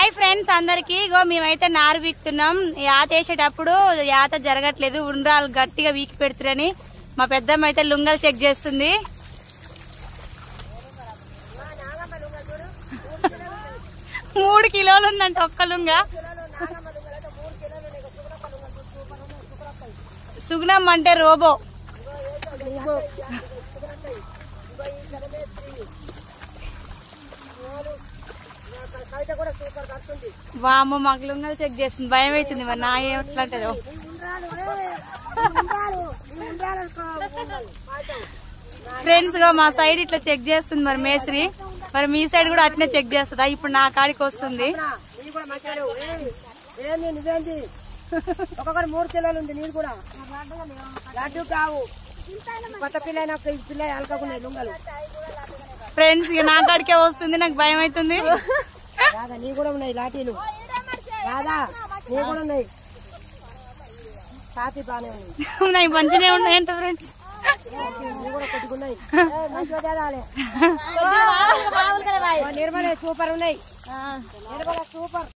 Hi friends అందరికి. ఇగో మేమైతే నారు వీక్తున్నాం. యాత వేసేటప్పుడు యాత జరగట్లేదు, ఉండ్రాలు గట్టిగా వీకి పెడుతురని మా పెద్దమ్మ అయితే లుంగలు చెక్ చేస్తుంది. 3 కిలోలు ఉందంట ఒక్క లుంగ. సుగుణం అంటే రోబో. వామ్మో మాకు లుంగలు చెక్ చేస్తుంది, భయం అవుతుంది. మరి నా ఏమిటంటదో. ఫ్రెండ్స్ గా మా సైడ్ ఇట్లా చెక్ చేస్తుంది మరి మేస్త్రి. మరి మీ సైడ్ కూడా అట్నే చెక్ చేస్తుందా? ఇప్పుడు నా కాడికి వస్తుంది. ఒక్కొక్కరు 3 కిలోలు ఉంది. నీరు కూడా లడ్డు కావు, కొత్త పిల్ల పిల్ల అలకకున్నాయి లుంగలు. ఫ్రెండ్స్ ఇక నా కాడికే వస్తుంది, నాకు భయం అవుతుంది. రాదా నీ కూడా ఉన్నాయి లాఠీలు, రాదా నీ కూడా ఉన్నాయి. కాఫీ బాగానే ఉన్నాయి, మంచిగా ఉన్నాయంట ఫ్రెండ్స్. నిర్మలే సూపర్ ఉన్నాయి, నిర్మల సూపర్.